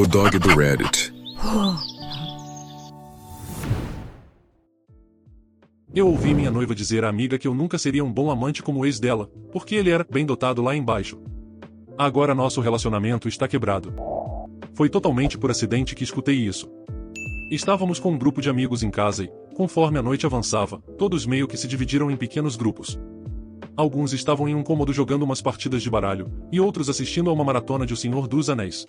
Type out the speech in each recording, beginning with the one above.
O dog do Reddit. Eu ouvi minha noiva dizer à amiga que eu nunca seria um bom amante como o ex dela, porque ele era bem dotado lá embaixo. Agora nosso relacionamento está quebrado. Foi totalmente por acidente que escutei isso. Estávamos com um grupo de amigos em casa e, conforme a noite avançava, todos meio que se dividiram em pequenos grupos. Alguns estavam em um cômodo jogando umas partidas de baralho, e outros assistindo a uma maratona de O Senhor dos Anéis.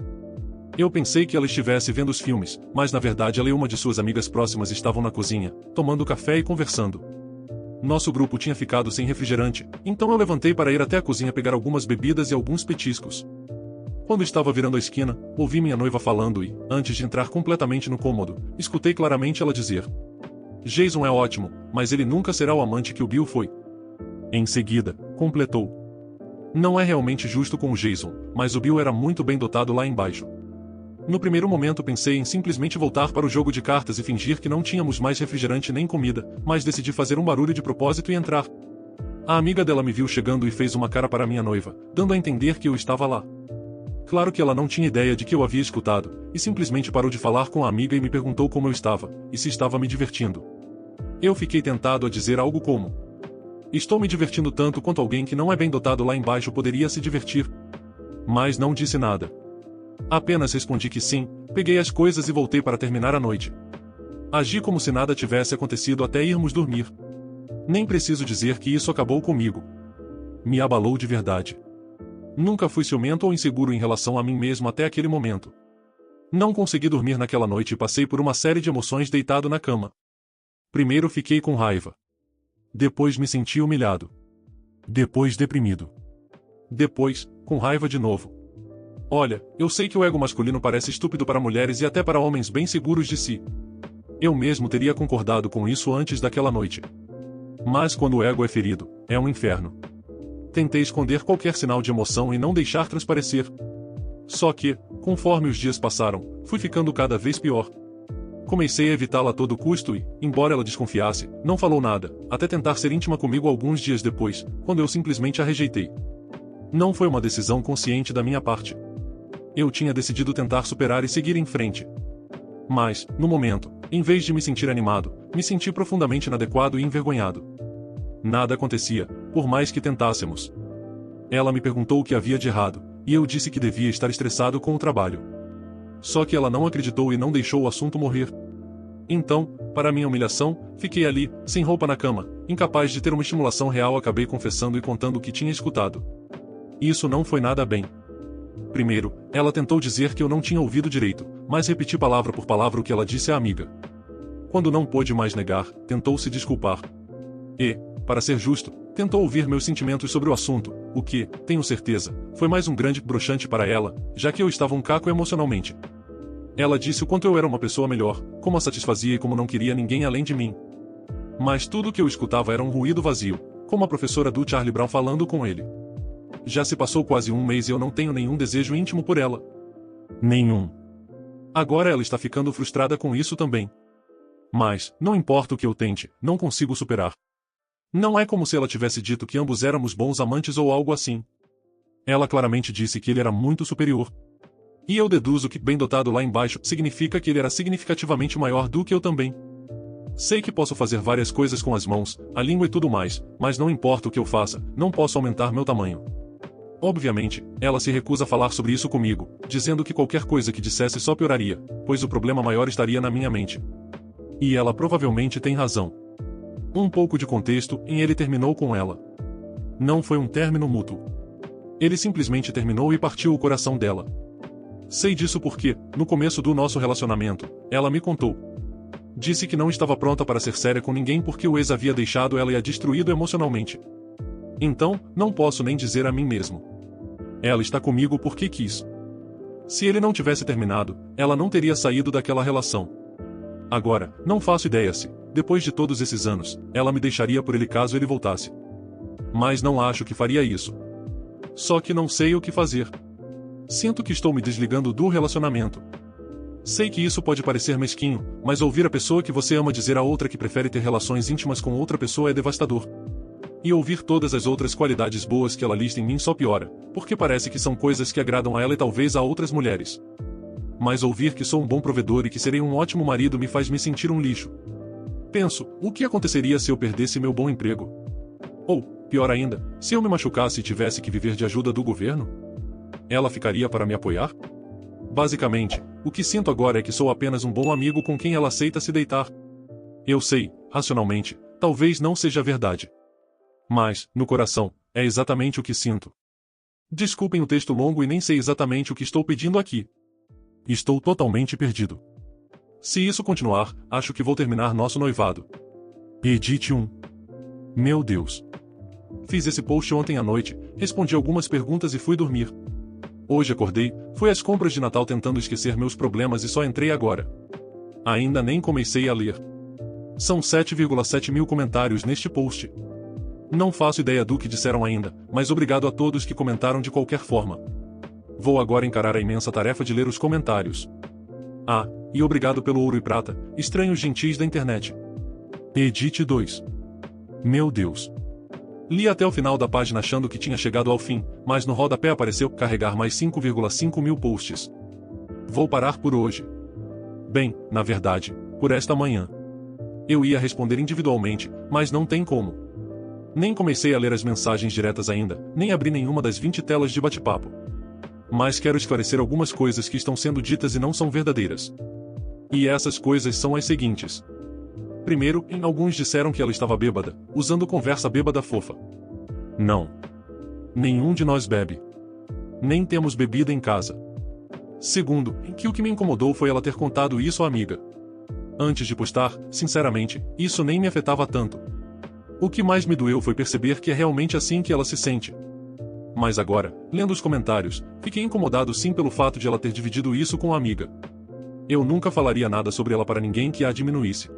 Eu pensei que ela estivesse vendo os filmes, mas na verdade ela e uma de suas amigas próximas estavam na cozinha, tomando café e conversando. Nosso grupo tinha ficado sem refrigerante, então eu levantei para ir até a cozinha pegar algumas bebidas e alguns petiscos. Quando estava virando a esquina, ouvi minha noiva falando e, antes de entrar completamente no cômodo, escutei claramente ela dizer: Jason é ótimo, mas ele nunca será o amante que o Bill foi. Em seguida, completou: Não é realmente justo com o Jason, mas o Bill era muito bem dotado lá embaixo. No primeiro momento pensei em simplesmente voltar para o jogo de cartas e fingir que não tínhamos mais refrigerante nem comida, mas decidi fazer um barulho de propósito e entrar. A amiga dela me viu chegando e fez uma cara para minha noiva, dando a entender que eu estava lá. Claro que ela não tinha ideia de que eu havia escutado, e simplesmente parou de falar com a amiga e me perguntou como eu estava, e se estava me divertindo. Eu fiquei tentado a dizer algo como: Estou me divertindo tanto quanto alguém que não é bem dotado lá embaixo poderia se divertir. Mas não disse nada. Apenas respondi que sim, peguei as coisas e voltei para terminar a noite. Agi como se nada tivesse acontecido até irmos dormir. Nem preciso dizer que isso acabou comigo. Me abalou de verdade. Nunca fui ciumento ou inseguro em relação a mim mesmo até aquele momento. Não consegui dormir naquela noite e passei por uma série de emoções deitado na cama. Primeiro fiquei com raiva. Depois me senti humilhado. Depois deprimido. Depois, com raiva de novo. Olha, eu sei que o ego masculino parece estúpido para mulheres e até para homens bem seguros de si. Eu mesmo teria concordado com isso antes daquela noite. Mas quando o ego é ferido, é um inferno. Tentei esconder qualquer sinal de emoção e não deixar transparecer. Só que, conforme os dias passaram, fui ficando cada vez pior. Comecei a evitá-la a todo custo e, embora ela desconfiasse, não falou nada, até tentar ser íntima comigo alguns dias depois, quando eu simplesmente a rejeitei. Não foi uma decisão consciente da minha parte. Eu tinha decidido tentar superar e seguir em frente. Mas, no momento, em vez de me sentir animado, me senti profundamente inadequado e envergonhado. Nada acontecia, por mais que tentássemos. Ela me perguntou o que havia de errado, e eu disse que devia estar estressado com o trabalho. Só que ela não acreditou e não deixou o assunto morrer. Então, para minha humilhação, fiquei ali, sem roupa na cama, incapaz de ter uma estimulação real. Acabei confessando e contando o que tinha escutado. Isso não foi nada bem. Primeiro, ela tentou dizer que eu não tinha ouvido direito, mas repeti palavra por palavra o que ela disse à amiga. Quando não pôde mais negar, tentou se desculpar. E, para ser justo, tentou ouvir meus sentimentos sobre o assunto, o que, tenho certeza, foi mais um grande broxante para ela, já que eu estava um caco emocionalmente. Ela disse o quanto eu era uma pessoa melhor, como a satisfazia e como não queria ninguém além de mim. Mas tudo o que eu escutava era um ruído vazio, como a professora do Charlie Brown falando com ele. Já se passou quase um mês e eu não tenho nenhum desejo íntimo por ela. Nenhum. Agora ela está ficando frustrada com isso também. Mas, não importa o que eu tente, não consigo superar. Não é como se ela tivesse dito que ambos éramos bons amantes ou algo assim. Ela claramente disse que ele era muito superior. E eu deduzo que bem dotado lá embaixo significa que ele era significativamente maior do que eu também. Sei que posso fazer várias coisas com as mãos, a língua e tudo mais, mas não importa o que eu faça, não posso aumentar meu tamanho. Obviamente, ela se recusa a falar sobre isso comigo, dizendo que qualquer coisa que dissesse só pioraria, pois o problema maior estaria na minha mente. E ela provavelmente tem razão. Um pouco de contexto, ele terminou com ela. Não foi um término mútuo. Ele simplesmente terminou e partiu o coração dela. Sei disso porque, no começo do nosso relacionamento, ela me contou. Disse que não estava pronta para ser séria com ninguém porque o ex havia deixado ela e a destruído emocionalmente. Então, não posso nem dizer a mim mesmo. Ela está comigo porque quis. Se ele não tivesse terminado, ela não teria saído daquela relação. Agora, não faço ideia se, depois de todos esses anos, ela me deixaria por ele caso ele voltasse. Mas não acho que faria isso. Só que não sei o que fazer. Sinto que estou me desligando do relacionamento. Sei que isso pode parecer mesquinho, mas ouvir a pessoa que você ama dizer a outra que prefere ter relações íntimas com outra pessoa é devastador. E ouvir todas as outras qualidades boas que ela lista em mim só piora, porque parece que são coisas que agradam a ela e talvez a outras mulheres. mas ouvir que sou um bom provedor e que serei um ótimo marido me faz me sentir um lixo. Penso, o que aconteceria se eu perdesse meu bom emprego? Ou, pior ainda, se eu me machucasse e tivesse que viver de ajuda do governo? Ela ficaria para me apoiar? Basicamente, o que sinto agora é que sou apenas um bom amigo com quem ela aceita se deitar. Eu sei, racionalmente, talvez não seja verdade. Mas, no coração, é exatamente o que sinto. Desculpem o texto longo e nem sei exatamente o que estou pedindo aqui. Estou totalmente perdido. Se isso continuar, acho que vou terminar nosso noivado. Edite 1. Meu Deus. Fiz esse post ontem à noite, respondi algumas perguntas e fui dormir. Hoje acordei, fui às compras de Natal tentando esquecer meus problemas e só entrei agora. Ainda nem comecei a ler. São 7,7 mil comentários neste post. Não faço ideia do que disseram ainda, mas obrigado a todos que comentaram de qualquer forma. Vou agora encarar a imensa tarefa de ler os comentários. Ah, e obrigado pelo ouro e prata, estranhos gentis da internet. Edite 2. Meu Deus. Li até o final da página achando que tinha chegado ao fim, mas no rodapé apareceu carregar mais 5,5 mil posts. Vou parar por hoje. Bem, na verdade, por esta manhã. Eu ia responder individualmente, mas não tem como. Nem comecei a ler as mensagens diretas ainda, nem abri nenhuma das 20 telas de bate-papo. Mas quero esclarecer algumas coisas que estão sendo ditas e não são verdadeiras. E essas coisas são as seguintes. Primeiro, alguns disseram que ela estava bêbada, usando conversa bêbada fofa. Não. Nenhum de nós bebe. Nem temos bebida em casa. Segundo, que o que me incomodou foi ela ter contado isso à amiga. Antes de postar, sinceramente, isso nem me afetava tanto. O que mais me doeu foi perceber que é realmente assim que ela se sente. Mas agora, lendo os comentários, fiquei incomodado sim pelo fato de ela ter dividido isso com a amiga. Eu nunca falaria nada sobre ela para ninguém que a diminuísse.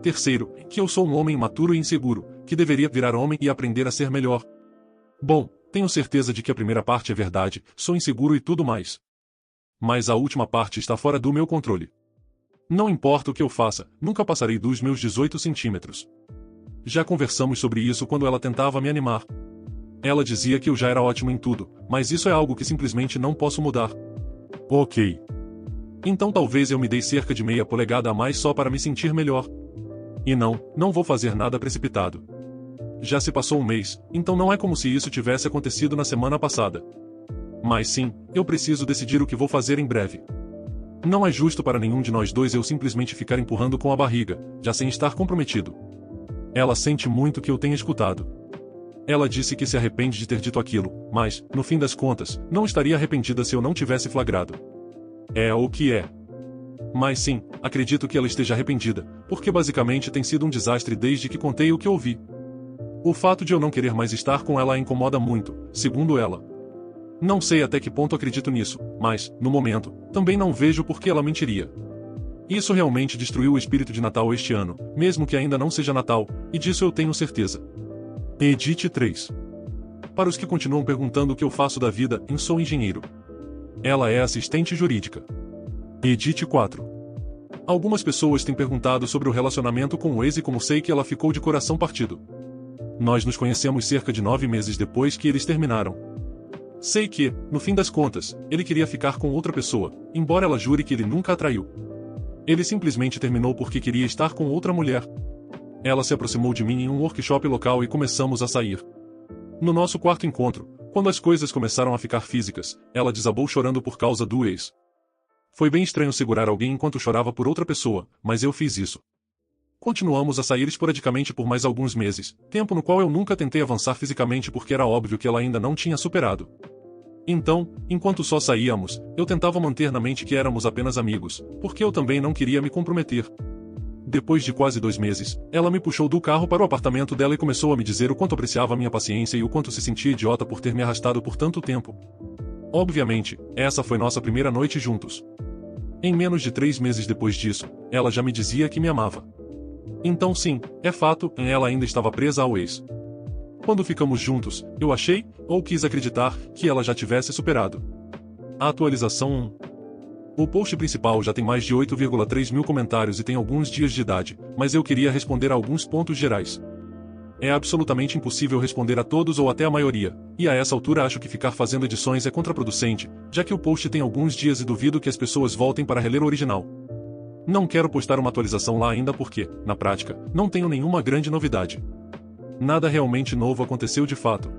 Terceiro, que eu sou um homem maturo e inseguro, que deveria virar homem e aprender a ser melhor. Bom, tenho certeza de que a primeira parte é verdade, sou inseguro e tudo mais. Mas a última parte está fora do meu controle. Não importa o que eu faça, nunca passarei dos meus 18 centímetros. Já conversamos sobre isso quando ela tentava me animar. Ela dizia que eu já era ótimo em tudo, mas isso é algo que simplesmente não posso mudar. Ok. Então talvez eu me dei cerca de meia polegada a mais só para me sentir melhor. E não vou fazer nada precipitado. Já se passou um mês, então não é como se isso tivesse acontecido na semana passada. Mas sim, eu preciso decidir o que vou fazer em breve. Não é justo para nenhum de nós dois eu simplesmente ficar empurrando com a barriga, já sem estar comprometido. Ela sente muito que eu tenha escutado. Ela disse que se arrepende de ter dito aquilo, mas, no fim das contas, não estaria arrependida se eu não tivesse flagrado. É o que é. Mas sim, acredito que ela esteja arrependida, porque basicamente tem sido um desastre desde que contei o que ouvi. O fato de eu não querer mais estar com ela a incomoda muito, segundo ela. Não sei até que ponto acredito nisso, mas, no momento, também não vejo por que ela mentiria. Isso realmente destruiu o espírito de Natal este ano, mesmo que ainda não seja Natal, e disso eu tenho certeza. Edite 3. Para os que continuam perguntando o que eu faço da vida, eu sou engenheiro. Ela é assistente jurídica. Edite 4. Algumas pessoas têm perguntado sobre o relacionamento com o ex e como sei que ela ficou de coração partido. Nós nos conhecemos cerca de 9 meses depois que eles terminaram. Sei que, no fim das contas, ele queria ficar com outra pessoa, embora ela jure que ele nunca a traiu. Ele simplesmente terminou porque queria estar com outra mulher. Ela se aproximou de mim em um workshop local e começamos a sair. No nosso quarto encontro, quando as coisas começaram a ficar físicas, ela desabou chorando por causa do ex. Foi bem estranho segurar alguém enquanto chorava por outra pessoa, mas eu fiz isso. Continuamos a sair esporadicamente por mais alguns meses, tempo no qual eu nunca tentei avançar fisicamente porque era óbvio que ela ainda não tinha superado. Então, enquanto só saíamos, eu tentava manter na mente que éramos apenas amigos, porque eu também não queria me comprometer. Depois de quase 2 meses, ela me puxou do carro para o apartamento dela e começou a me dizer o quanto apreciava minha paciência e o quanto se sentia idiota por ter me arrastado por tanto tempo. Obviamente, essa foi nossa primeira noite juntos. Em menos de 3 meses depois disso, ela já me dizia que me amava. Então sim, é fato, ela ainda estava presa ao ex. Quando ficamos juntos, eu achei, ou quis acreditar, que ela já tivesse superado. A atualização 1. O post principal já tem mais de 8,3 mil comentários e tem alguns dias de idade, mas eu queria responder a alguns pontos gerais. É absolutamente impossível responder a todos ou até a maioria, e a essa altura acho que ficar fazendo edições é contraproducente, já que o post tem alguns dias e duvido que as pessoas voltem para reler o original. Não quero postar uma atualização lá ainda porque, na prática, não tenho nenhuma grande novidade. Nada realmente novo aconteceu de fato.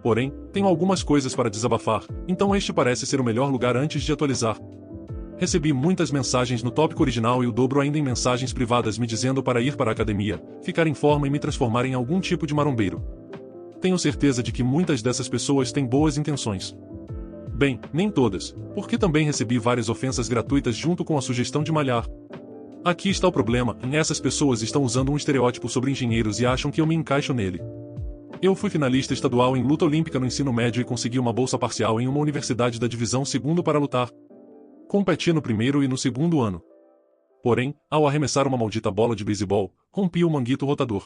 Porém, tenho algumas coisas para desabafar, então este parece ser o melhor lugar antes de atualizar. Recebi muitas mensagens no tópico original e o dobro ainda em mensagens privadas me dizendo para ir para a academia, ficar em forma e me transformar em algum tipo de marombeiro. Tenho certeza de que muitas dessas pessoas têm boas intenções. Bem, nem todas, porque também recebi várias ofensas gratuitas junto com a sugestão de malhar. Aqui está o problema, essas pessoas estão usando um estereótipo sobre engenheiros e acham que eu me encaixo nele. Eu fui finalista estadual em luta olímpica no ensino médio e consegui uma bolsa parcial em uma universidade da divisão 2º para lutar. Competi no primeiro e no segundo ano. Porém, ao arremessar uma maldita bola de beisebol, rompi o manguito rotador.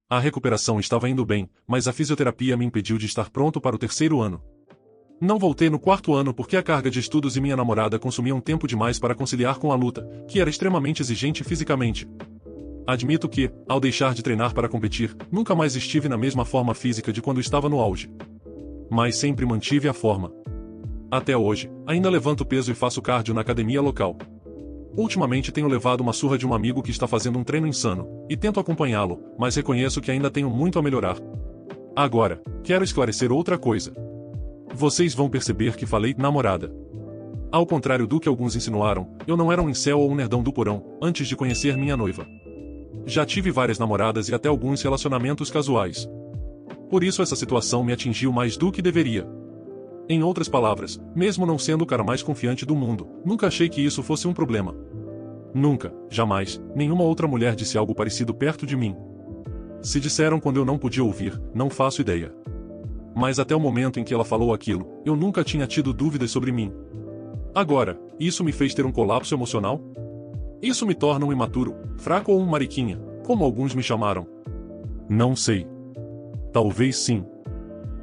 A recuperação estava indo bem, mas a fisioterapia me impediu de estar pronto para o terceiro ano. Não voltei no quarto ano porque a carga de estudos e minha namorada consumiam tempo demais para conciliar com a luta, que era extremamente exigente fisicamente. Admito que, ao deixar de treinar para competir, nunca mais estive na mesma forma física de quando estava no auge. Mas sempre mantive a forma. Até hoje, ainda levanto peso e faço cardio na academia local. Ultimamente tenho levado uma surra de um amigo que está fazendo um treino insano, e tento acompanhá-lo, mas reconheço que ainda tenho muito a melhorar. Agora, quero esclarecer outra coisa. Vocês vão perceber que falei namorada. Ao contrário do que alguns insinuaram, eu não era um incel ou um nerdão do porão, antes de conhecer minha noiva. Já tive várias namoradas e até alguns relacionamentos casuais. Por isso essa situação me atingiu mais do que deveria. Em outras palavras, mesmo não sendo o cara mais confiante do mundo, nunca achei que isso fosse um problema. Nunca, jamais, nenhuma outra mulher disse algo parecido perto de mim. Se disseram quando eu não podia ouvir, não faço ideia. Mas até o momento em que ela falou aquilo, eu nunca tinha tido dúvidas sobre mim. Agora, isso me fez ter um colapso emocional? Isso me torna um imaturo, fraco ou um mariquinha, como alguns me chamaram? Não sei. Talvez sim.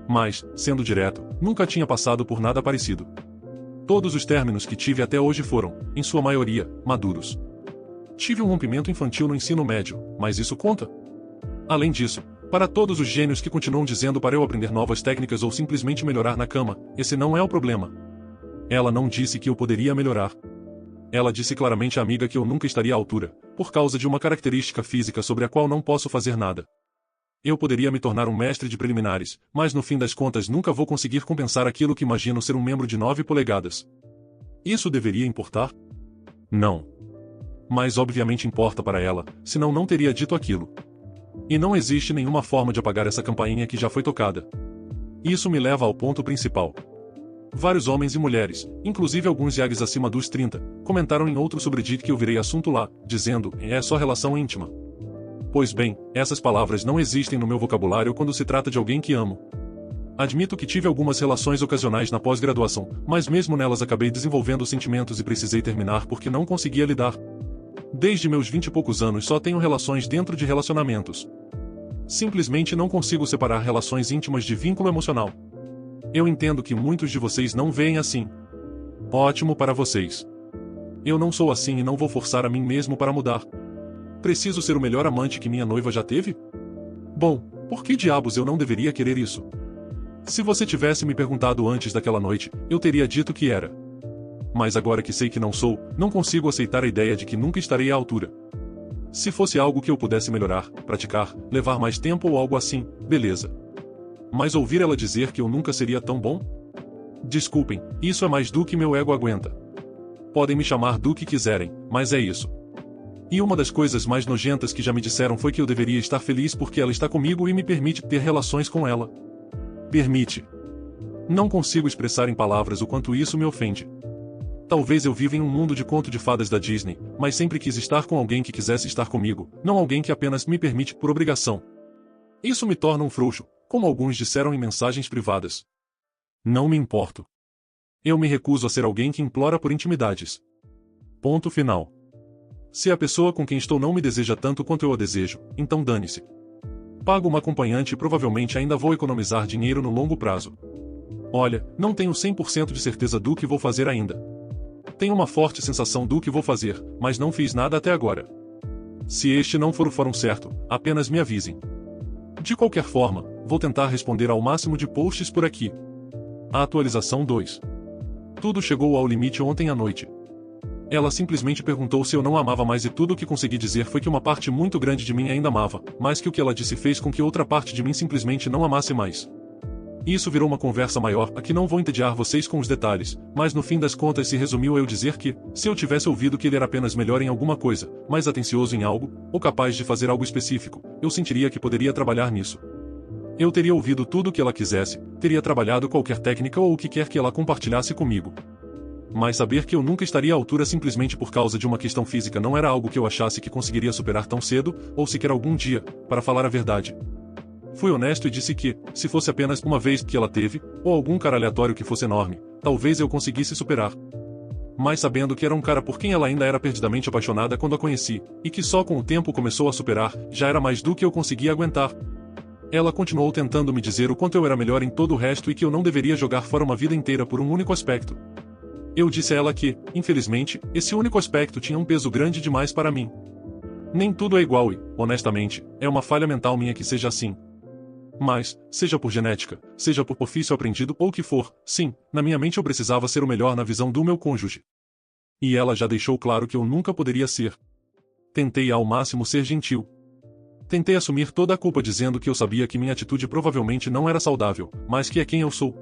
Mas, sendo direto, nunca tinha passado por nada parecido. Todos os términos que tive até hoje foram, em sua maioria, maduros. Tive um rompimento infantil no ensino médio, mas isso conta? Além disso, para todos os gênios que continuam dizendo para eu aprender novas técnicas ou simplesmente melhorar na cama, esse não é o problema. Ela não disse que eu poderia melhorar. Ela disse claramente à amiga que eu nunca estaria à altura, por causa de uma característica física sobre a qual não posso fazer nada. Eu poderia me tornar um mestre de preliminares, mas no fim das contas nunca vou conseguir compensar aquilo que imagino ser um membro de 9 polegadas. Isso deveria importar? Não. Mas obviamente importa para ela, senão não teria dito aquilo. E não existe nenhuma forma de apagar essa campainha que já foi tocada. Isso me leva ao ponto principal. Vários homens e mulheres, inclusive alguns yags acima dos 30, comentaram em outro subreddit que eu virei assunto lá, dizendo, é só relação íntima. Pois bem, essas palavras não existem no meu vocabulário quando se trata de alguém que amo. Admito que tive algumas relações ocasionais na pós-graduação, mas mesmo nelas acabei desenvolvendo sentimentos e precisei terminar porque não conseguia lidar. Desde meus 20 e poucos anos só tenho relações dentro de relacionamentos. Simplesmente não consigo separar relações íntimas de vínculo emocional. Eu entendo que muitos de vocês não veem assim. Ótimo para vocês. Eu não sou assim e não vou forçar a mim mesmo para mudar. Preciso ser o melhor amante que minha noiva já teve? Bom, por que diabos eu não deveria querer isso? Se você tivesse me perguntado antes daquela noite, eu teria dito que era. Mas agora que sei que não sou, não consigo aceitar a ideia de que nunca estarei à altura. Se fosse algo que eu pudesse melhorar, praticar, levar mais tempo ou algo assim, beleza. Mas ouvir ela dizer que eu nunca seria tão bom? Desculpem, isso é mais do que meu ego aguenta. Podem me chamar do que quiserem, mas é isso. E uma das coisas mais nojentas que já me disseram foi que eu deveria estar feliz porque ela está comigo e me permite ter relações com ela. Permite. Não consigo expressar em palavras o quanto isso me ofende. Talvez eu viva em um mundo de conto de fadas da Disney, mas sempre quis estar com alguém que quisesse estar comigo, não alguém que apenas me permite por obrigação. Isso me torna um frouxo, como alguns disseram em mensagens privadas. Não me importo. Eu me recuso a ser alguém que implora por intimidades. Ponto final. Se a pessoa com quem estou não me deseja tanto quanto eu a desejo, então dane-se. Pago uma acompanhante e provavelmente ainda vou economizar dinheiro no longo prazo. Olha, não tenho 100% de certeza do que vou fazer ainda. Tenho uma forte sensação do que vou fazer, mas não fiz nada até agora. Se este não for o fórum certo, apenas me avisem. De qualquer forma, vou tentar responder ao máximo de posts por aqui. A atualização 2. Tudo chegou ao limite ontem à noite. Ela simplesmente perguntou se eu não amava mais e tudo o que consegui dizer foi que uma parte muito grande de mim ainda amava, mas que o que ela disse fez com que outra parte de mim simplesmente não amasse mais. Isso virou uma conversa maior, a que não vou entediar vocês com os detalhes, mas no fim das contas se resumiu a eu dizer que, se eu tivesse ouvido que ele era apenas melhor em alguma coisa, mais atencioso em algo, ou capaz de fazer algo específico, eu sentiria que poderia trabalhar nisso. Eu teria ouvido tudo o que ela quisesse, teria trabalhado qualquer técnica ou o que quer que ela compartilhasse comigo. Mas saber que eu nunca estaria à altura simplesmente por causa de uma questão física não era algo que eu achasse que conseguiria superar tão cedo, ou sequer algum dia, para falar a verdade. Fui honesto e disse que, se fosse apenas uma vez que ela teve, ou algum cara aleatório que fosse enorme, talvez eu conseguisse superar. Mas sabendo que era um cara por quem ela ainda era perdidamente apaixonada quando a conheci, e que só com o tempo começou a superar, já era mais do que eu conseguia aguentar. Ela continuou tentando me dizer o quanto eu era melhor em todo o resto e que eu não deveria jogar fora uma vida inteira por um único aspecto. Eu disse a ela que, infelizmente, esse único aspecto tinha um peso grande demais para mim. Nem tudo é igual e, honestamente, é uma falha mental minha que seja assim. Mas, seja por genética, seja por ofício aprendido ou o que for, sim, na minha mente eu precisava ser o melhor na visão do meu cônjuge. E ela já deixou claro que eu nunca poderia ser. Tentei ao máximo ser gentil. Tentei assumir toda a culpa dizendo que eu sabia que minha atitude provavelmente não era saudável, mas que é quem eu sou.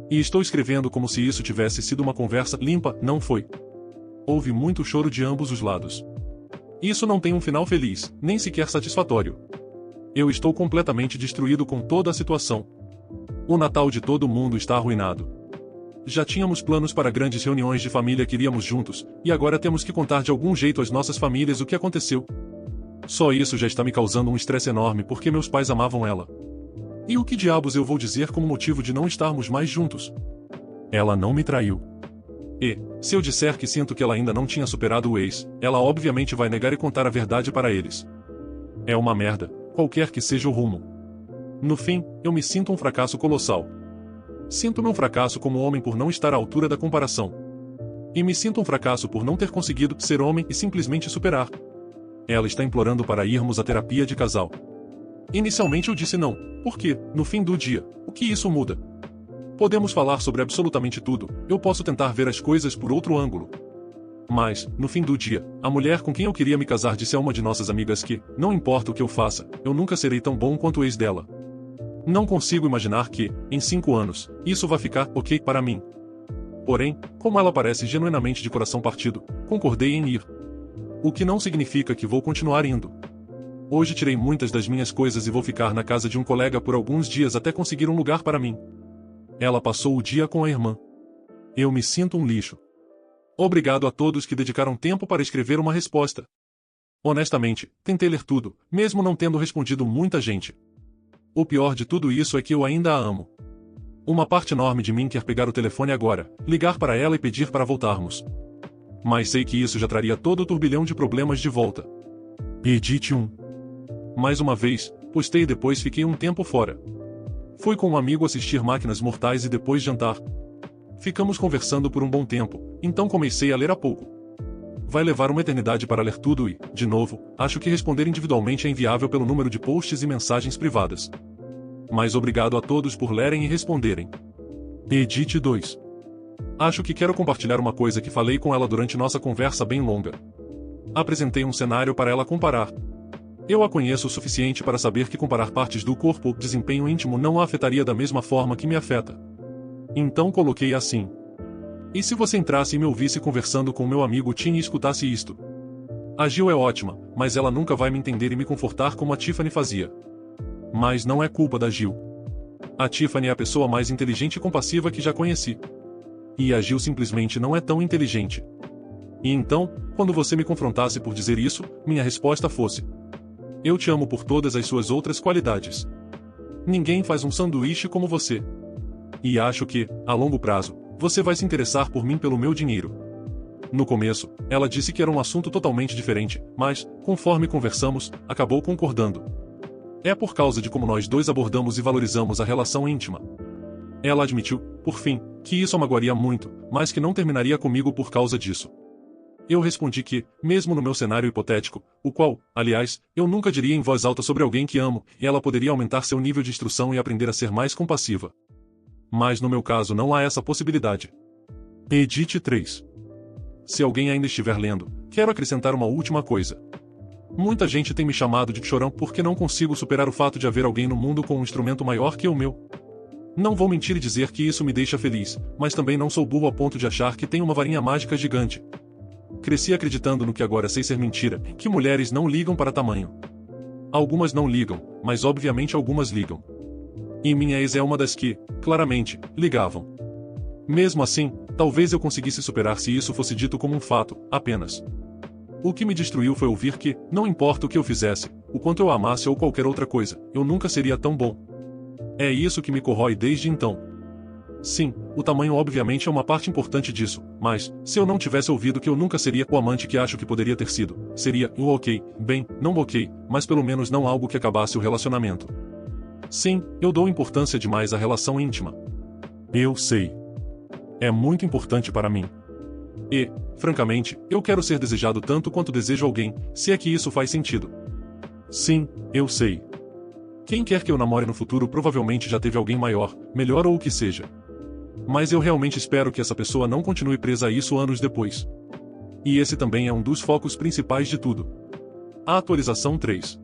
E estou escrevendo como se isso tivesse sido uma conversa limpa, não foi. Houve muito choro de ambos os lados. Isso não tem um final feliz, nem sequer satisfatório. Eu estou completamente destruído com toda a situação. O Natal de todo mundo está arruinado. Já tínhamos planos para grandes reuniões de família que iríamos juntos, e agora temos que contar de algum jeito às nossas famílias o que aconteceu. Só isso já está me causando um estresse enorme porque meus pais amavam ela. E o que diabos eu vou dizer como motivo de não estarmos mais juntos? Ela não me traiu. E, se eu disser que sinto que ela ainda não tinha superado o ex, ela obviamente vai negar e contar a verdade para eles. É uma merda, qualquer que seja o rumo. No fim, eu me sinto um fracasso colossal. Sinto-me um fracasso como homem por não estar à altura da comparação. E me sinto um fracasso por não ter conseguido ser homem e simplesmente superar. Ela está implorando para irmos à terapia de casal. Inicialmente eu disse não, porque, no fim do dia, o que isso muda? Podemos falar sobre absolutamente tudo, eu posso tentar ver as coisas por outro ângulo. Mas, no fim do dia, a mulher com quem eu queria me casar disse a uma de nossas amigas que, não importa o que eu faça, eu nunca serei tão bom quanto o ex dela. Não consigo imaginar que, em 5 anos, isso vai ficar ok para mim. Porém, como ela parece genuinamente de coração partido, concordei em ir. O que não significa que vou continuar indo. Hoje tirei muitas das minhas coisas e vou ficar na casa de um colega por alguns dias até conseguir um lugar para mim. Ela passou o dia com a irmã. Eu me sinto um lixo. Obrigado a todos que dedicaram tempo para escrever uma resposta. Honestamente, tentei ler tudo, mesmo não tendo respondido muita gente. O pior de tudo isso é que eu ainda a amo. Uma parte enorme de mim quer pegar o telefone agora, ligar para ela e pedir para voltarmos. Mas sei que isso já traria todo o turbilhão de problemas de volta. Edite 1. Mais uma vez, postei e depois fiquei um tempo fora. Fui com um amigo assistir Máquinas Mortais e depois jantar. Ficamos conversando por um bom tempo, então comecei a ler há pouco. Vai levar uma eternidade para ler tudo e, de novo, acho que responder individualmente é inviável pelo número de posts e mensagens privadas. Mas obrigado a todos por lerem e responderem. Edite 2. Acho que quero compartilhar uma coisa que falei com ela durante nossa conversa bem longa. Apresentei um cenário para ela comparar. Eu a conheço o suficiente para saber que comparar partes do corpo ou desempenho íntimo não a afetaria da mesma forma que me afeta. Então coloquei assim. E se você entrasse e me ouvisse conversando com meu amigo Tim e escutasse isto? A Gil é ótima, mas ela nunca vai me entender e me confortar como a Tiffany fazia. Mas não é culpa da Gil. A Tiffany é a pessoa mais inteligente e compassiva que já conheci. E a Gil simplesmente não é tão inteligente. E então, quando você me confrontasse por dizer isso, minha resposta fosse: eu te amo por todas as suas outras qualidades. Ninguém faz um sanduíche como você. E acho que, a longo prazo, você vai se interessar por mim pelo meu dinheiro. No começo, ela disse que era um assunto totalmente diferente, mas, conforme conversamos, acabou concordando. É por causa de como nós dois abordamos e valorizamos a relação íntima. Ela admitiu, por fim, que isso a magoaria muito, mas que não terminaria comigo por causa disso. Eu respondi que, mesmo no meu cenário hipotético, o qual, aliás, eu nunca diria em voz alta sobre alguém que amo, ela poderia aumentar seu nível de instrução e aprender a ser mais compassiva. Mas no meu caso não há essa possibilidade. Edit 3. Se alguém ainda estiver lendo, quero acrescentar uma última coisa. Muita gente tem me chamado de chorão porque não consigo superar o fato de haver alguém no mundo com um instrumento maior que o meu. Não vou mentir e dizer que isso me deixa feliz, mas também não sou burro a ponto de achar que tenho uma varinha mágica gigante. Cresci acreditando no que agora sei ser mentira, que mulheres não ligam para tamanho. Algumas não ligam, mas obviamente algumas ligam. E minha ex é uma das que, claramente, ligavam. Mesmo assim, talvez eu conseguisse superar se isso fosse dito como um fato, apenas. O que me destruiu foi ouvir que, não importa o que eu fizesse, o quanto eu amasse ou qualquer outra coisa, eu nunca seria tão bom. É isso que me corrói desde então. Sim, o tamanho obviamente é uma parte importante disso, mas, se eu não tivesse ouvido que eu nunca seria o amante que acho que poderia ter sido, seria o ok, bem, não ok, mas pelo menos não algo que acabasse o relacionamento. Sim, eu dou importância demais à relação íntima. Eu sei. É muito importante para mim. E, francamente, eu quero ser desejado tanto quanto desejo alguém, se é que isso faz sentido. Sim, eu sei. Quem quer que eu namore no futuro provavelmente já teve alguém maior, melhor ou o que seja. Mas eu realmente espero que essa pessoa não continue presa a isso anos depois. E esse também é um dos focos principais de tudo. A atualização 3.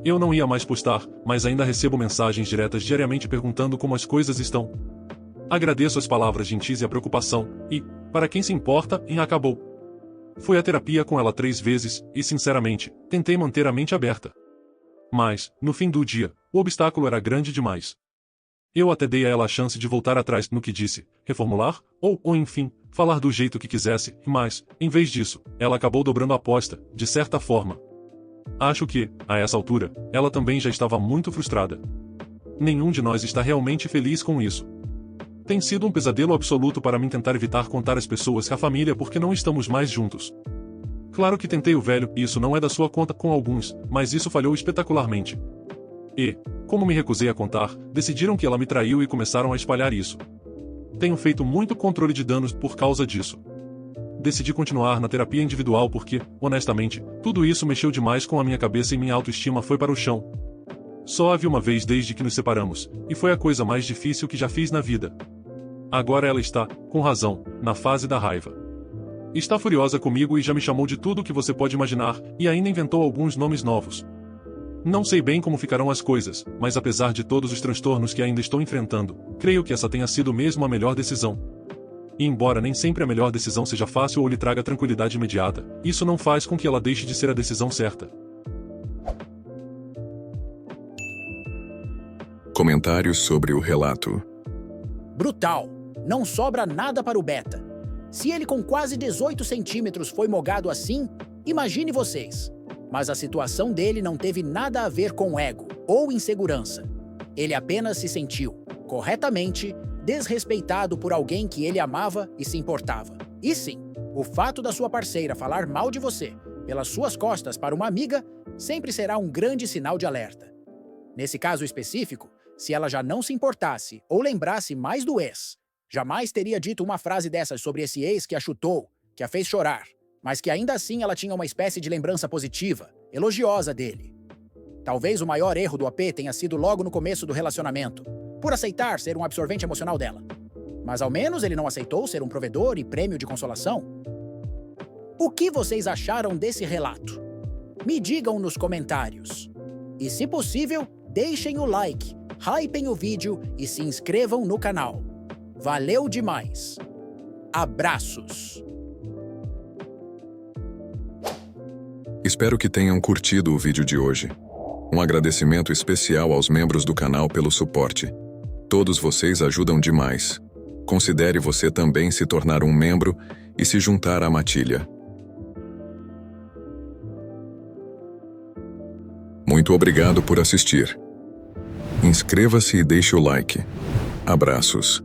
Eu não ia mais postar, mas ainda recebo mensagens diretas diariamente perguntando como as coisas estão. Agradeço as palavras gentis e a preocupação, e, para quem se importa, acabou. Fui à terapia com ela 3 vezes, e sinceramente, tentei manter a mente aberta. Mas, no fim do dia, o obstáculo era grande demais. Eu até dei a ela a chance de voltar atrás no que disse, reformular, ou enfim, falar do jeito que quisesse, mas, em vez disso, ela acabou dobrando a aposta, de certa forma. Acho que, a essa altura, ela também já estava muito frustrada. Nenhum de nós está realmente feliz com isso. Tem sido um pesadelo absoluto para mim tentar evitar contar às pessoas a família porque não estamos mais juntos. Claro que tentei o velho, e isso não é da sua conta com alguns, mas isso falhou espetacularmente. E, como me recusei a contar, decidiram que ela me traiu e começaram a espalhar isso. Tenho feito muito controle de danos por causa disso. Decidi continuar na terapia individual porque, honestamente, tudo isso mexeu demais com a minha cabeça e minha autoestima foi para o chão. Só a vi uma vez desde que nos separamos, e foi a coisa mais difícil que já fiz na vida. Agora ela está, com razão, na fase da raiva. Está furiosa comigo e já me chamou de tudo que você pode imaginar, e ainda inventou alguns nomes novos. Não sei bem como ficarão as coisas, mas apesar de todos os transtornos que ainda estou enfrentando, creio que essa tenha sido mesmo a melhor decisão. E embora nem sempre a melhor decisão seja fácil ou lhe traga tranquilidade imediata, isso não faz com que ela deixe de ser a decisão certa. Comentários sobre o relato. Brutal! Não sobra nada para o Beta. Se ele com quase 18 centímetros foi mogado assim, imagine vocês. Mas a situação dele não teve nada a ver com ego ou insegurança. Ele apenas se sentiu, corretamente, desrespeitado por alguém que ele amava e se importava. E sim, o fato da sua parceira falar mal de você, pelas suas costas para uma amiga, sempre será um grande sinal de alerta. Nesse caso específico, se ela já não se importasse ou lembrasse mais do ex, jamais teria dito uma frase dessas sobre esse ex que a chutou, que a fez chorar, mas que ainda assim ela tinha uma espécie de lembrança positiva, elogiosa dele. Talvez o maior erro do AP tenha sido logo no começo do relacionamento, por aceitar ser um absorvente emocional dela. Mas ao menos ele não aceitou ser um provedor e prêmio de consolação. O que vocês acharam desse relato? Me digam nos comentários. E se possível, deixem o like, hypem o vídeo e se inscrevam no canal. Valeu demais! Abraços! Espero que tenham curtido o vídeo de hoje. Um agradecimento especial aos membros do canal pelo suporte. Todos vocês ajudam demais. Considere você também se tornar um membro e se juntar à matilha. Muito obrigado por assistir. Inscreva-se e deixe o like. Abraços.